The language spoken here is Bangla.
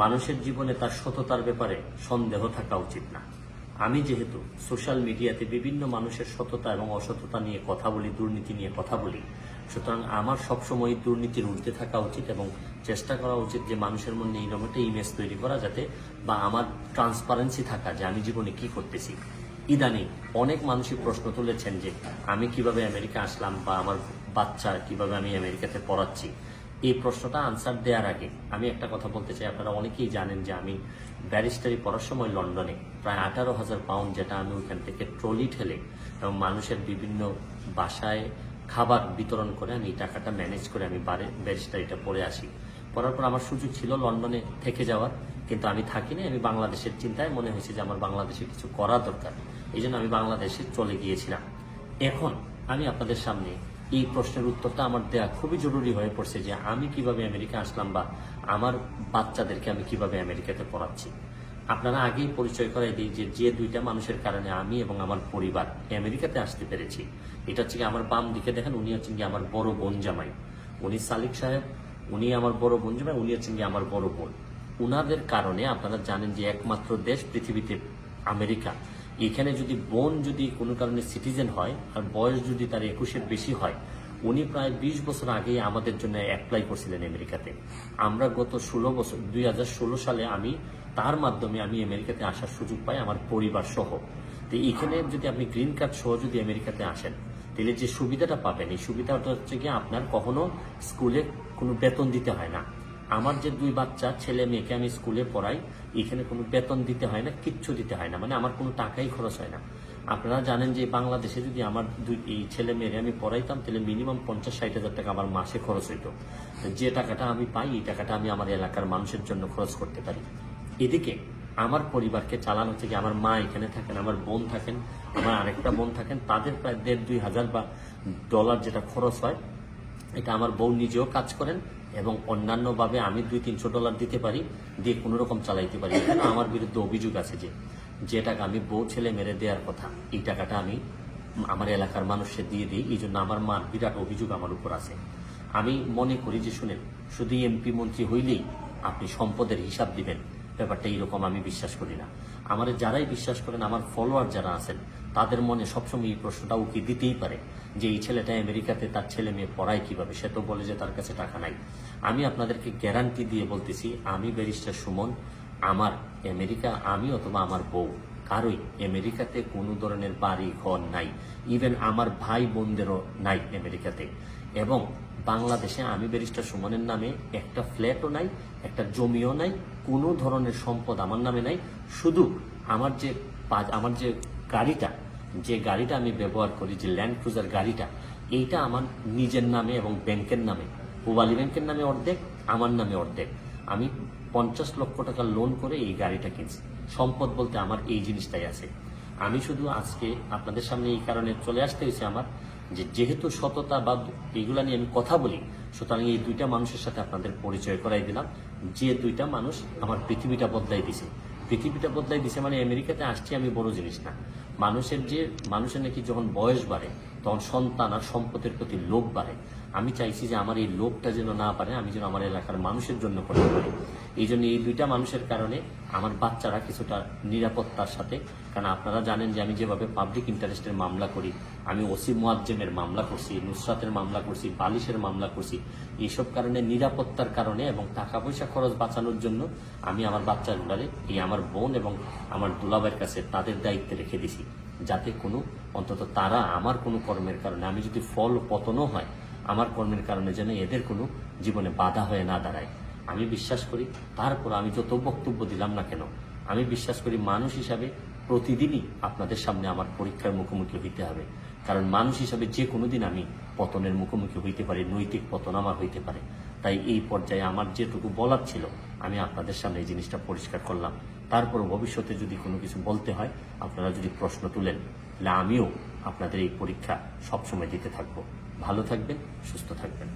মানুষের জীবনে তার সততার ব্যাপারে সন্দেহ থাকা উচিত না। আমি যেহেতু সোশ্যাল মিডিয়াতে বিভিন্ন মানুষের সততা এবং অসততা নিয়ে কথা বলি, দুর্নীতি নিয়ে কথা বলি, সুতরাং আমার সবসময় দুর্নীতির ঊর্ধ্বে থাকা উচিত এবং চেষ্টা করা উচিত যে মানুষের মধ্যে এইরকম একটা ইমেজ তৈরি করা যাতে, বা আমার ট্রান্সপারেন্সি থাকা যে আমি জীবনে কি করতেছি। ইদানিং অনেক মানুষই প্রশ্ন তুলেছেন যে আমি কিভাবে আমেরিকা আসলাম বা আমার বাচ্চা কিভাবে আমি আমেরিকাতে পড়াচ্ছি। এই প্রশ্নটা আনসার দেওয়ার আগে আমি একটা কথা বলতে চাই। আপনারা অনেকেই জানেন যে আমি ব্যারিস্টারি পড়ার সময় লন্ডনে প্রায় 18,000 পাউন্ড, যেটা আমি ওখান থেকে ট্রলি ঠেলে এবং মানুষের বিভিন্ন বাসায় খাবার বিতরণ করে আমি এই টাকাটা ম্যানেজ করে আমি ব্যারিস্টারিটা পড়ে আসি। পড়ার পর আমার সুযোগ ছিল লন্ডনে থেকে যাওয়ার, কিন্তু আমি থাকিনি। আমি বাংলাদেশের চিন্তায় মনে হয়েছে যে আমার বাংলাদেশে কিছু করা দরকার, এই জন্য আমি বাংলাদেশে চলে গিয়েছিলাম। এখন আমি আপনাদের সামনে এই প্রশ্নের উত্তরটা আমার দেওয়া খুবই জরুরি হয়ে পড়ছে যে আমি কিভাবে আমেরিকা আসলাম বা আমার বাচ্চাদেরকে আমি কিভাবে আমেরিকাতে পড়াচ্ছি। আপনারা আগেই পরিচয় করাই দিই যে দুইটা মানুষের কারণে আমি এবং আমার পরিবার আমেরিকাতে আসতে পেরেছি। এটা হচ্ছে কি, আমার বাম দিকে দেখেন, উনি হচ্ছেন কি আমার বড় বোন জামাই, উনি সালিক সাহেব, উনি আমার বড় বোন জামাই, উনি হচ্ছেন কি আমার বড় বোন। উনাদের কারণে আপনারা জানেন যে একমাত্র দেশ পৃথিবীতে আমেরিকা, এখানে যদি বোন যদি কোনো কারণে সিটিজেন হয় আর বয়স যদি তার 21-এর বেশি হয়, উনি প্রায় 20 বছর আগেই আমাদের জন্য অ্যাপ্লাই করছিলেন আমেরিকাতে। আমরা গত 16 বছর 2016 সালে আমি তার মাধ্যমে আমি আমেরিকাতে আসার সুযোগ পাই আমার পরিবার সহ। তো এখানে যদি আপনি গ্রিন কার্ড সহ যদি আমেরিকাতে আসেন, তাহলে যে সুবিধাটা পাবেন, এই সুবিধাটা হচ্ছে কি আপনার কখনো স্কুলে কোনো বেতন দিতে হয় না। আমার যে দুই বাচ্চা ছেলে মেয়েকে আমি স্কুলে পড়াই, এখানে কোনো বেতন দিতে হয় না, কিচ্ছু দিতে হয় না, মানে আমার কোনো টাকাই খরচ হয় না। আপনারা জানেন যে বাংলাদেশে যদি আমার এই ছেলে মেয়েরে আমি পড়াইতাম, তাহলে মিনিমাম 50-60 হাজার টাকা আমার মাসে খরচ হইতো। যে টাকাটা আমি পাই, এই টাকাটা আমি আমার এলাকার মানুষের জন্য খরচ করতে পারি। এদিকে আমার পরিবারকে চালানো হচ্ছে কি, আমার মা এখানে থাকেন, আমার বোন থাকেন, আমার আরেকটা বোন থাকেন, তাদের প্রায় 1,5-2 হাজার বা ডলার যেটা খরচ হয়, এটা আমার বউ নিজেও কাজ করেন এবং অন্যান্যভাবে আমি 200-300 ডলার দিতে পারি, দিয়ে কোনো রকম চালাইতে পারি। এখানে আমার বিরুদ্ধে অভিযোগ আছে যে টাকা আমি বউ ছেলে মেরে দেওয়ার কথা, এই টাকাটা আমি আমার এলাকার মানুষকে দিয়ে দিই। এই জন্য আমার মার বিরাট অভিযোগ আমার উপর আছে। আমি মনে করি যে শুনেন, শুধু এমপি মন্ত্রী হইলেই আপনি সম্পদের হিসাব দিবেন, ব্যাপারটা এইরকম আমি বিশ্বাস করি না। আমার যারাই বিশ্বাস করেন, আমার ফলোয়ার যারা আছেন, তাদের মনে সবসময় এই প্রশ্নটা উকি দিতেই পারে যে এই ছেলেটা আমেরিকাতে তার ছেলে মেয়ে পড়ায় কিভাবে। সে তো বলে যে তার কাছে টাকা নাই। আমি আপনাদেরকে গ্যারান্টি দিয়ে বলতেছি, আমি ব্যারিস্টার সুমন, আমার আমেরিকা, আমি অথবা আমার বউ কারোই আমেরিকাতে কোনো ধরনের বাড়ি ঘর নাই, ইভেন আমার ভাই বোনদেরও নাই আমেরিকাতে। এবং বাংলাদেশে আমি ব্যারিস্টার সুমনের নামে একটা ফ্ল্যাটও নাই, একটা জমিও নাই, কোনো ধরনের সম্পদ আমার নামে নাই। শুধু আমার যে গাড়িটা আমি ব্যবহার করি, যে ল্যান্ড ক্রুজার গাড়িটা, এইটা আমার নিজের নামে এবং ব্যাংকের নামে, পূবালী ব্যাংকের নামে অর্ধেক, আমার নামে অর্ধেক। আমি 50 লক্ষ টাকা লোন করে এই গাড়িটা কিনছি। সম্পদ বলতে আমার এই জিনিসটাই আছে। আমি শুধু আজকে আপনাদের সামনে এই কারণে চলে আসতে হয়েছে আমার, যেহেতু সততা বা এইগুলা নিয়ে আমি কথা বলি, সুতরাং এই দুইটা মানুষের সাথে আপনাদের পরিচয় করাই দিলাম। যে দুইটা মানুষ আমার পৃথিবীটা বদলাই দিছে মানে আমেরিকাতে আসছি আমি বড় জিনিস না। মানুষের নাকি যখন বয়স বাড়ে তখন সন্তান আর সম্পদের প্রতি লোভ বাড়ে। আমি চাইছি যে আমার এই লোভটা যেন না পারে, আমি যেন আমার এলাকার মানুষের জন্য করতে পারি। এই জন্য এই দুইটা মানুষের কারণে আমার বাচ্চারা কিছুটা নিরাপত্তার সাথে, কারণ আপনারা জানেন যে আমি যেভাবে পাবলিক ইন্টারেস্টের মামলা করি, আমি ওসি মুয়াজ্জেমের মামলা করছি, নুসরাতের মামলা করছি, বালিশের মামলা করছি, এইসব কারণে নিরাপত্তার কারণে এবং টাকা পয়সা খরচ বাঁচানোর জন্য আমি আমার বাচ্চাগুলারে এই আমার বোন এবং আমার দুলাভাইয়ের কাছে তাদের দায়িত্বে রেখে দিছি, যাতে কোনো অন্তত তারা আমার কোনো কর্মের কারণে, আমি যদি ফল পতনও হয় আমার কর্মের কারণে, যেন এদের কোনো জীবনে বাধা হয়ে না দাঁড়ায়। আমি বিশ্বাস করি, তারপর আমি যত বক্তব্য দিলাম না কেন, আমি বিশ্বাস করি মানুষ হিসাবে প্রতিদিনই আপনাদের সামনে আমার পরীক্ষার মুখোমুখি হইতে হবে। কারণ মানুষ হিসাবে যে কোনোদিন আমি পতনের মুখোমুখি হইতে পারি, নৈতিক পতন আমার হইতে পারে। তাই এই পর্যায়ে আমার যেটুকু বলার ছিল আমি আপনাদের সামনে এই জিনিসটা পরিষ্কার করলাম। তারপর ভবিষ্যতে যদি কোনো কিছু বলতে হয়, আপনারা যদি প্রশ্ন তুলেন, তাহলে আমিও আপনাদের এই পরীক্ষা সবসময় দিতে থাকবো। ভালো থাকবেন, সুস্থ থাকবেন।